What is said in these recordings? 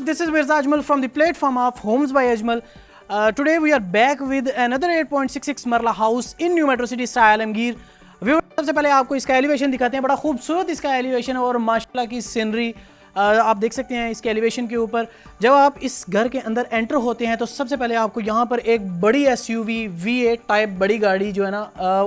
this is Mirza Ajmal from the platform of Homes by Ajmal. Today we are back with another 8.66 मरला house in new metro city style Alamgir. सबसे पहले आपको इसका elevation दिखाते हैं। बड़ा खूबसूरत इसका एलिवेशन है और माशाल्लाह की सीनरी आप देख सकते हैं इसके एलिवेशन के ऊपर। जब आप इस घर के अंदर एंटर होते हैं तो सबसे पहले आपको यहाँ पर एक बड़ी SUV V8 टाइप बड़ी गाड़ी जो है ना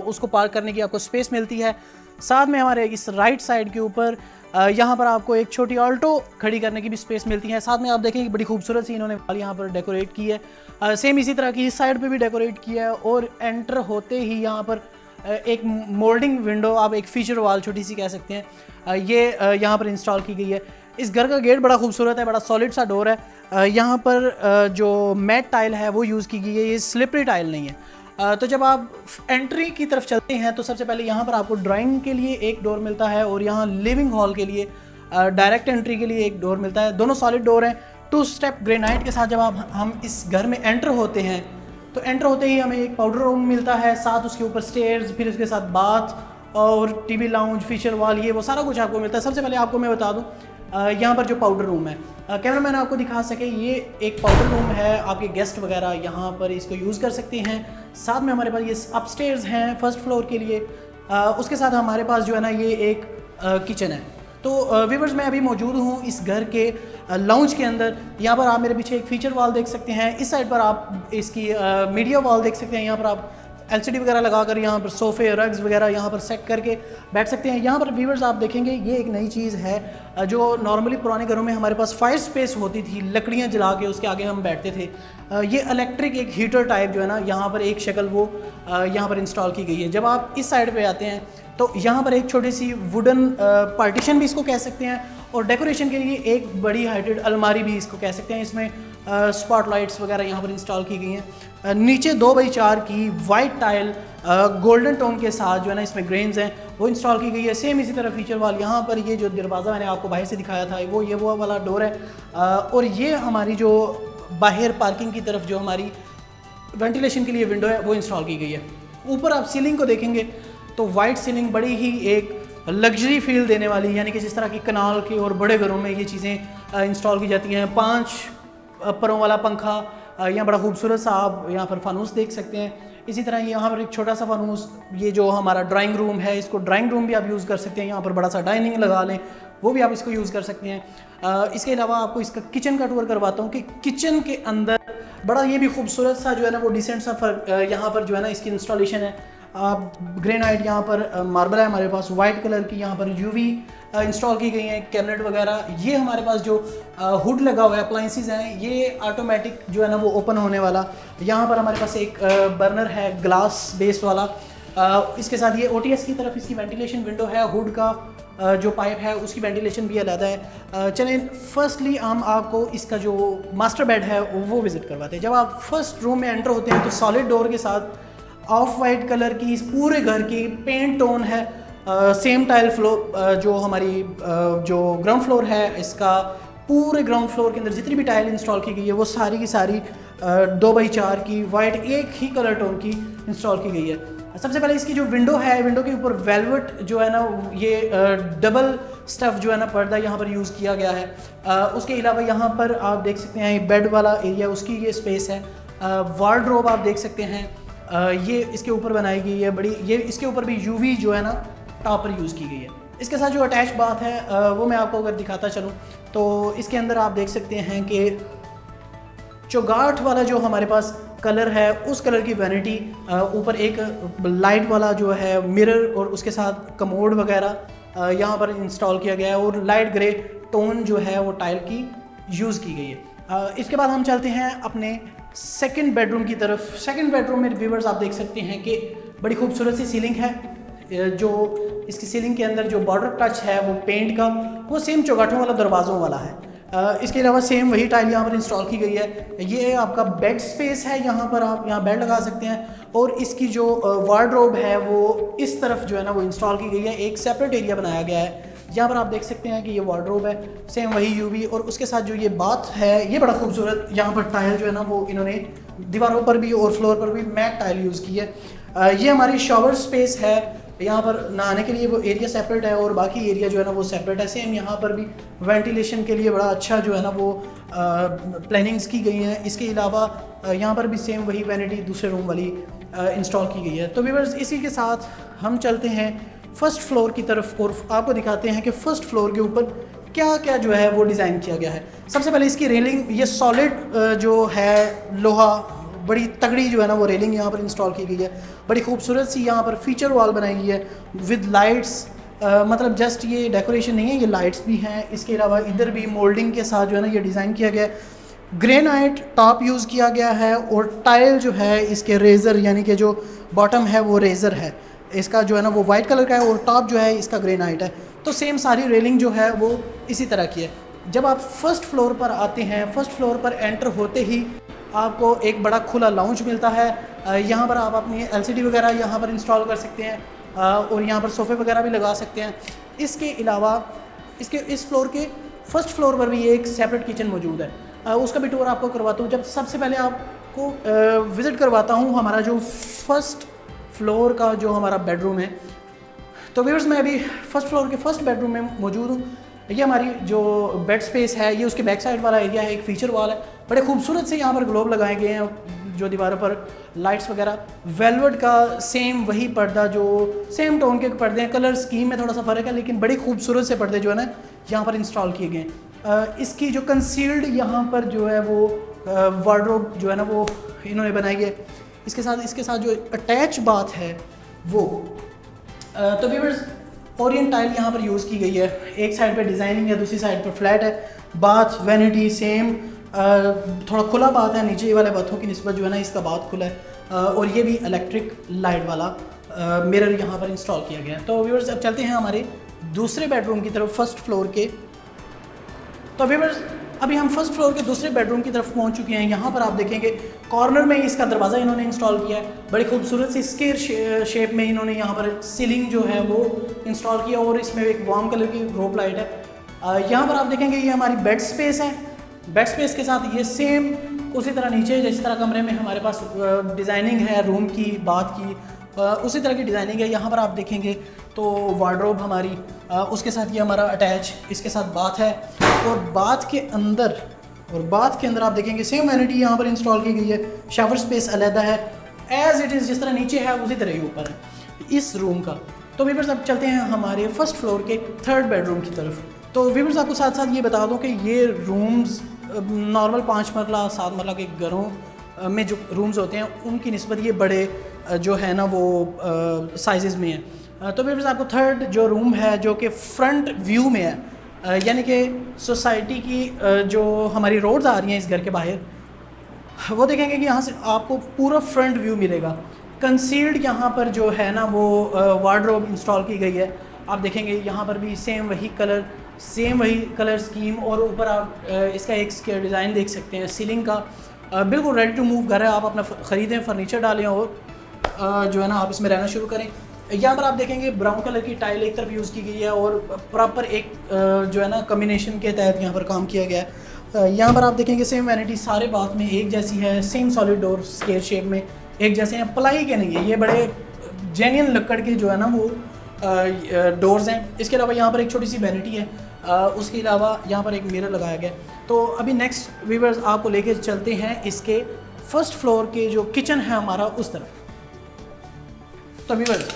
उसको पार्क करने की आपको स्पेस मिलती है। साथ में हमारे इस राइट साइड के ऊपर यहाँ पर आपको एक छोटी ऑल्टो खड़ी करने की भी स्पेस मिलती है। साथ में आप देखेंगे बड़ी खूबसूरत सी इन्होंने यहाँ पर डेकोरेट की है। सेम इसी तरह की इस साइड पे भी डेकोरेट किया है और एंटर होते ही यहाँ पर एक मोल्डिंग विंडो, आप एक फीचर वॉल छोटी सी कह सकते हैं, ये यहाँ पर इंस्टॉल की गई है। इस घर का गेट बड़ा खूबसूरत है, बड़ा सॉलिड सा डोर है। यहाँ पर जो मैट टाइल है वो यूज़ की गई है, ये स्लिपरी टाइल नहीं है। तो जब आप एंट्री की तरफ चलते हैं तो सबसे पहले यहाँ पर आपको ड्राइंग के लिए एक डोर मिलता है और यहाँ लिविंग हॉल के लिए डायरेक्ट एंट्री के लिए एक डोर मिलता है। दोनों सॉलिड डोर हैं 2 स्टेप ग्रेनाइट के साथ। जब हम इस घर में एंटर होते हैं तो एंटर होते ही हमें एक पाउडर रूम मिलता है, साथ उसके ऊपर स्टेयर्स, फिर उसके साथ बाथ और टीवी लाउंज, फीचर वॉल, ये वो सारा कुछ आपको मिलता है। सबसे पहले आपको मैं बता दूँ यहाँ पर जो पाउडर रूम है, कैमरामैन आपको दिखा सके, ये एक पाउडर रूम है। आपके गेस्ट वगैरह यहाँ पर इसको यूज़ कर सकते हैं। साथ में हमारे पास ये अपस्टेयर्स हैं फर्स्ट फ्लोर के लिए। उसके साथ हमारे पास जो है ना ये एक किचन है। तो व्यूअर्स मैं अभी मौजूद हूँ इस घर के लाउंज के अंदर। यहाँ पर आप मेरे पीछे एक फीचर वॉल देख सकते हैं, इस साइड पर आप इसकी मीडिया वॉल देख सकते हैं। यहाँ पर आप LCD वगैरह लगाकर यहाँ पर सोफ़े, रग्स वगैरह यहाँ पर सेट करके बैठ सकते हैं। यहाँ पर व्यूअर्स आप देखेंगे ये एक नई चीज़ है जो नॉर्मली पुराने घरों में हमारे पास फायर स्पेस होती थी, लकड़ियाँ जला के उसके आगे हम बैठते थे। ये इलेक्ट्रिक एक हीटर टाइप जो है ना यहाँ पर एक शक्ल वो यहाँ पर इंस्टॉल की गई है। जब आप इस साइड पर आते हैं तो यहाँ पर एक छोटी सी वुडन पार्टीशन भी इसको कह सकते हैं और डेकोरेशन के लिए एक बड़ी हाइटेड अलमारी भी इसको कह सकते हैं। इसमें स्पॉटलाइट्स वगैरह यहाँ पर इंस्टॉल की गई हैं। नीचे 2x4 की वाइट टाइल गोल्डन टोन के साथ जो है ना इसमें ग्रेन्स हैं वो इंस्टॉल की गई है। सेम इसी तरह फीचर वाल यहाँ पर ये जो दरवाज़ा मैंने आपको बाहर से दिखाया था वो वाला डोर है। और ये हमारी जो बाहर पार्किंग की तरफ जो हमारी वेंटिलेशन के लिए विंडो है वो इंस्टॉल की गई है। ऊपर आप सीलिंग को देखेंगे तो वाइट सीलिंग बड़ी ही एक लग्जरी फील देने वाली, यानी कि जिस तरह की कनाल के और बड़े घरों में ये चीज़ें इंस्टॉल की जाती हैं। 5 परों वाला पंखा, यहाँ बड़ा खूबसूरत सा आप यहाँ पर फानूस देख सकते हैं। इसी तरह यहाँ पर एक छोटा सा फानूस, ये जो हमारा ड्राइंग रूम है इसको ड्राइंग रूम भी आप यूज़ कर सकते हैं। यहाँ पर बड़ा सा डाइनिंग लगा लें वो भी आप इसको यूज़ कर सकते हैं। इसके अलावा आपको इसका किचन का टूर करवाता हूँ कि किचन के अंदर बड़ा ये भी खूबसूरत सा जो है ना वो डिसेंट सा यहाँ पर जो है ना इसकी इंस्टॉलेशन है। ग्रेनाइट यहाँ पर मार्बल है हमारे पास, वाइट कलर की यहाँ पर UV इंस्टॉल की गई हैं, कैबिनेट वगैरह। ये हमारे पास जो हुड लगा हुआ है, अप्लाइंसेस हैं, ये ऑटोमेटिक जो है ना वो ओपन होने वाला। यहाँ पर हमारे पास एक बर्नर है ग्लास बेस वाला। इसके साथ ये OTS की तरफ इसकी वेंटिलेशन विंडो है, हुड का जो पाइप है उसकी वेंटिलेशन भी अलग है। चलें फर्स्टली हम आपको इसका जो मास्टर बेड है वो विज़िट करवाते हैं। जब आप फर्स्ट रूम में एंटर होते हैं तो सॉलिड डोर के साथ ऑफ वाइट कलर की इस पूरे घर की पेंट टोन है। सेम टाइल फ्लोर जो हमारी जो ग्राउंड फ्लोर है, इसका पूरे ग्राउंड फ्लोर के अंदर जितनी भी टाइल इंस्टॉल की गई है वो सारी की सारी 2x4 की वाइट एक ही कलर टोन की इंस्टॉल की गई है। सबसे पहले इसकी जो विंडो है, विंडो के ऊपर वेलवेट जो है ना ये डबल स्टफ जो है ना पर्दा यहाँ पर यूज़ किया गया है। उसके अलावा यहाँ पर आप देख सकते हैं बेड वाला एरिया, उसकी ये स्पेस है। वार्डरोब आप देख सकते हैं, ये इसके ऊपर बनाई गई है बड़ी, ये इसके ऊपर भी UV जो है ना टॉप पर यूज़ की गई है। इसके साथ जो अटैच बात है वो मैं आपको अगर दिखाता चलूँ तो इसके अंदर आप देख सकते हैं कि चौगाठ वाला जो हमारे पास कलर है उस कलर की वैनिटी, ऊपर एक लाइट वाला जो है मिरर और उसके साथ कमोड वगैरह यहाँ पर इंस्टॉल किया गया है और लाइट ग्रे टोन जो है वो टाइल की यूज़ की गई है। इसके बाद हम चलते हैं अपने सेकंड बेडरूम की तरफ। सेकंड बेडरूम में व्यूअर्स आप देख सकते हैं कि बड़ी खूबसूरत सी सीलिंग है। जो इसकी सीलिंग के अंदर जो बॉर्डर टच है वो पेंट का वो सेम चौगाठों वाला दरवाज़ों वाला है। इसके अलावा सेम वही टाइल यहाँ पर इंस्टॉल की गई है। ये आपका बेड स्पेस है, यहाँ पर आप यहाँ बेड लगा सकते हैं और इसकी जो वार्डरोब है वो इस तरफ जो है ना वो इंस्टॉल की गई है। एक सेपरेट एरिया बनाया गया है, यहाँ पर आप देख सकते हैं कि ये वार्डरोब है, सेम वही UV और उसके साथ जो ये बाथ है ये बड़ा खूबसूरत। यहाँ पर टाइल जो है ना वो इन्होंने दीवारों पर भी और फ्लोर पर भी मैट टाइल यूज़ की है। ये हमारी शॉवर स्पेस है। यहाँ पर नहाने के लिए वो एरिया सेपरेट है और बाकी एरिया जो है ना वो सेपरेट है। सेम यहाँ पर भी वेंटिलेशन के लिए बड़ा अच्छा जो है ना वो प्लानिंग्स की गई हैं। इसके अलावा यहाँ पर भी सेम वही वैनिटी दूसरे रूम वाली इंस्टॉल की गई है। तो व्यूअर्स इसी के साथ हम चलते हैं फर्स्ट फ्लोर की तरफ और आपको दिखाते हैं कि फ़र्स्ट फ्लोर के ऊपर क्या क्या जो है वो डिज़ाइन किया गया है। सबसे पहले इसकी रेलिंग, ये सॉलिड जो है लोहा, बड़ी तगड़ी जो है ना वो रेलिंग यहाँ पर इंस्टॉल की गई है। बड़ी खूबसूरत सी यहाँ पर फीचर वॉल बनाई गई है विद लाइट्स। मतलब जस्ट ये डेकोरेशन नहीं है, ये लाइट्स भी हैं। इसके अलावा इधर भी मोल्डिंग के साथ जो है ना ये डिज़ाइन किया गया है। ग्रेनाइट टॉप यूज़ किया गया है और टाइल जो है इसके रेज़र, यानी कि जो बॉटम है वो रेज़र है इसका जो है ना वो वाइट कलर का है और टॉप जो है इसका ग्रेनाइट है। तो सेम सारी रेलिंग जो है वो इसी तरह की है। जब आप फर्स्ट फ्लोर पर आते हैं, फर्स्ट फ्लोर पर एंटर होते ही आपको एक बड़ा खुला लाउंज मिलता है। यहाँ पर आप अपनी एलसीडी वगैरह यहाँ पर इंस्टॉल कर सकते हैं और यहाँ पर सोफ़े वगैरह भी लगा सकते हैं। इसके अलावा इसके इस फ्लोर के फर्स्ट फ्लोर पर भी एक सेपरेट किचन मौजूद है। उसका भी टूर आपको करवाता हूँ। जब सबसे पहले आपको विज़िट करवाता हूँ हमारा जो फर्स्ट फ्लोर का जो हमारा बेडरूम है। तो व्यूअर्स मैं अभी फर्स्ट फ्लोर के फर्स्ट बेडरूम में मौजूद हूँ। ये हमारी जो बेड स्पेस है, ये उसके बैक साइड वाला एरिया है, एक फीचर वॉल है। बड़े खूबसूरत से यहाँ पर ग्लोब लगाए गए हैं जो दीवारों पर, लाइट्स वगैरह। वेलवेट का सेम वही पर्दा, जो सेम टोन के पर्दे हैं। कलर स्कीम में थोड़ा सा फ़र्क है लेकिन बड़ी खूबसूरत से पर्दे जो है ना यहाँ पर इंस्टॉल किए गए हैं। इसकी जो कंसील्ड यहाँ पर जो है वो वार्डरोब जो है ना वो इन्होंने बनाई है। इसके साथ जो अटैच बाथ है वो तो व्यूअर्स ओरिएंट टाइल यहाँ पर यूज़ की गई है। एक साइड पे डिज़ाइनिंग है, दूसरी साइड पर फ्लैट है। बाथ वैनिटी सेम, थोड़ा खुला बाथ है, नीचे वाले बाथों की निस्बत जो है ना इसका बाथ खुला है। और ये भी इलेक्ट्रिक लाइट वाला मिरर यहाँ पर इंस्टॉल किया गया है। तो व्यूअर्स अब चलते हैं हमारे दूसरे बेडरूम की तरफ, फर्स्ट फ्लोर के। तो व्यूअर्स अभी हम फर्स्ट फ्लोर के दूसरे बेडरूम की तरफ पहुंच चुके हैं। यहाँ पर आप देखेंगे कॉर्नर में इसका दरवाज़ा इन्होंने इंस्टॉल किया है। बड़ी खूबसूरत सी स्क्वायर शेप में इन्होंने यहाँ पर सीलिंग जो है वो इंस्टॉल किया और इसमें एक वार्म कलर की रोप लाइट है। यहाँ पर आप देखेंगे ये हमारी बेड स्पेस है। बेड स्पेस के साथ ये सेम उसी तरह नीचे जिस तरह कमरे में हमारे पास डिज़ाइनिंग है रूम की, बाथ की, उसी तरह की डिज़ाइनिंग है। यहाँ पर आप देखेंगे तो वार्डरोब हमारी, उसके साथ ये हमारा अटैच इसके साथ बाथ है। और बाथ के अंदर आप देखेंगे सेम वैनिटी यहाँ पर इंस्टॉल की गई है। शावर स्पेस अलग है, एज इट इज़ जिस तरह नीचे है उसी तरह ही ऊपर है इस रूम का। तो व्यूअर्स अब चलते हैं हमारे फर्स्ट फ्लोर के थर्ड बेडरूम की तरफ। तो व्यूअर्स आपको साथ साथ ये बता दूं कि ये रूम्स नॉर्मल 5 मरला 7 मरला के घरों में जो रूम्स होते हैं उनकी निस्बत ये बड़े जो है ना वो साइज़ में है। तो व्यूअर्स आपको थर्ड जो रूम है जो कि फ्रंट व्यू में है, यानी कि सोसाइटी की जो हमारी रोड्स आ रही हैं इस घर के बाहर, वो देखेंगे कि यहाँ से आपको पूरा फ्रंट व्यू मिलेगा। कंसील्ड यहाँ पर जो है ना वो वार्डरोब इंस्टॉल की गई है। आप देखेंगे यहाँ पर भी सेम वही कलर स्कीम और ऊपर आप इसका एक डिज़ाइन देख सकते हैं सीलिंग का। बिल्कुल रेडी टू मूव घर है, आप अपना ख़रीदें, फर्नीचर डालें और जो है ना आप इसमें रहना शुरू करें। यहाँ पर आप देखेंगे ब्राउन कलर की टाइल एक तरफ यूज़ की गई है और प्रॉपर एक जो है ना कम्बिनेशन के तहत यहाँ पर काम किया गया है। यहाँ पर आप देखेंगे सेम वैनिटी सारे बाथ में एक जैसी है, same solid door square shape में एक जैसे हैं, प्लाई के नहीं है, ये बड़े जेन्युइन लकड़ के जो है ना वो डोर्स हैं। इसके अलावा यहाँ पर एक छोटी सी वैनिटी है, उसके अलावा यहाँ पर एक मिरर लगाया गया। तो अभी नेक्स्ट व्यूअर्स आपको लेके चलते हैं इसके फर्स्ट फ्लोर के जो किचन है हमारा उस तरफ। तो व्यूअर्स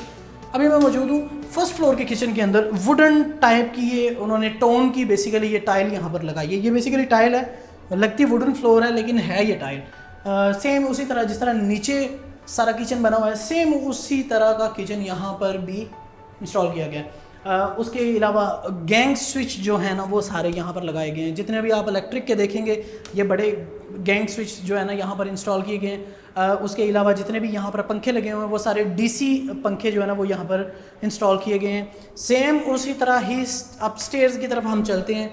अभी मैं मौजूद हूँ फर्स्ट फ्लोर के किचन के अंदर। वुडन टाइप की ये उन्होंने टोन की बेसिकली ये टाइल यहाँ पर लगाई है। ये बेसिकली टाइल है, लगती वुडन फ्लोर है लेकिन है ये टाइल। सेम उसी तरह जिस तरह नीचे सारा किचन बना हुआ है सेम उसी तरह का किचन यहाँ पर भी इंस्टॉल किया गया। उसके अलावा गैंग स्विच जो है ना वो सारे यहाँ पर लगाए गए हैं। जितने भी आप इलेक्ट्रिक के देखेंगे ये बड़े गैंग स्विच जो है ना यहाँ पर इंस्टॉल किए गए हैं। उसके अलावा जितने भी यहाँ पर पंखे लगे हुए हैं वो सारे डीसी पंखे जो है ना वो यहाँ पर इंस्टॉल किए गए हैं। सेम उसी तरह ही अपस्टेयर्स की तरफ हम चलते हैं,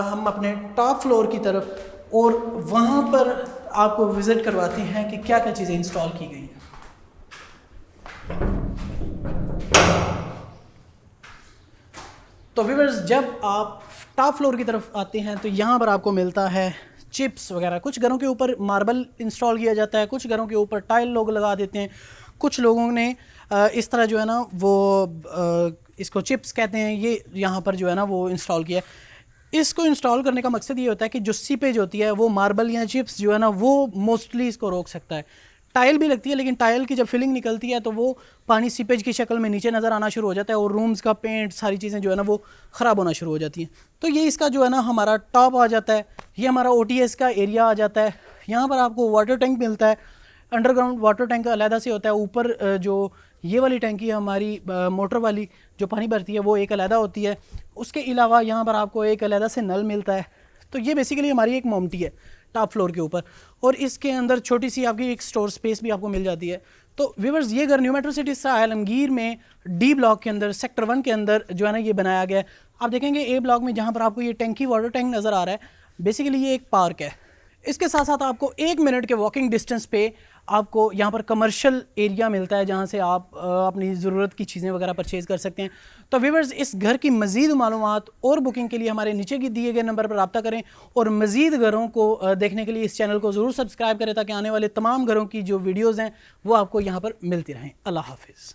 हम अपने टॉप फ्लोर की तरफ, और वहाँ पर आपको विज़िट करवाते हैं कि क्या क्या चीज़ें इंस्टॉल की गई हैं। तो व्यूअर्स जब आप टॉप फ्लोर की तरफ आते हैं तो यहाँ पर आपको मिलता है चिप्स वगैरह। कुछ घरों के ऊपर मार्बल इंस्टॉल किया जाता है, कुछ घरों के ऊपर टाइल लोग लगा देते हैं, कुछ लोगों ने इस तरह जो है ना वो इसको चिप्स कहते हैं, ये यहाँ पर जो है ना वो इंस्टॉल किया है। इसको इंस्टॉल करने का मकसद ये होता है कि जो सीपेज होती है वो मार्बल या चिप्स जो है ना वो मोस्टली इसको रोक सकता है। टाइल भी लगती है, लेकिन टाइल की जब फिलिंग निकलती है तो वो पानी सीपेज की शक्ल में नीचे नज़र आना शुरू हो जाता है और रूम्स का पेंट सारी चीज़ें जो है ना वो ख़राब होना शुरू हो जाती हैं। तो ये इसका जो है ना हमारा टॉप आ जाता है, ये हमारा OTS का एरिया आ जाता है। यहाँ पर आपको वाटर टैंक मिलता है, अंडरग्राउंड वाटर टैंक अलहदा से होता है। ऊपर जो ये वाली टैंकी है हमारी मोटर वाली जो पानी भरती है वो एक अलहदा होती है। उसके अलावा यहाँ पर आपको एक अलहदा से नल मिलता है। तो ये बेसिकली हमारी एक मोमटी है टॉप फ्लोर के ऊपर, और इसके अंदर छोटी सी आपकी एक स्टोर स्पेस भी आपको मिल जाती है। तो व्यूअर्स, ये घर न्यू मेट्रो सिटी आलमगीर में D ब्लॉक के अंदर सेक्टर 1 के अंदर जो है ना ये बनाया गया है। आप देखेंगे A ब्लॉक में जहाँ पर आपको ये टैंकी वाटर टैंक नज़र आ रहा है, बेसिकली ये एक पार्क है। इसके साथ साथ आपको 1 मिनट के वॉकिंग डिस्टेंस पे आपको यहाँ पर कमर्शियल एरिया मिलता है जहाँ से आप अपनी ज़रूरत की चीज़ें वगैरह परचेज़ कर सकते हैं। तो व्यूअर्स, इस घर की मज़ीद मालूमात और बुकिंग के लिए हमारे नीचे की दिए गए नंबर पर रब्ता करें और मज़ीद घरों को देखने के लिए इस चैनल को ज़रूर सब्सक्राइब करें ताकि आने वाले तमाम घरों की जो वीडियोज़ हैं वो आपको यहाँ पर मिलती रहें। अल्लाह हाफिज़।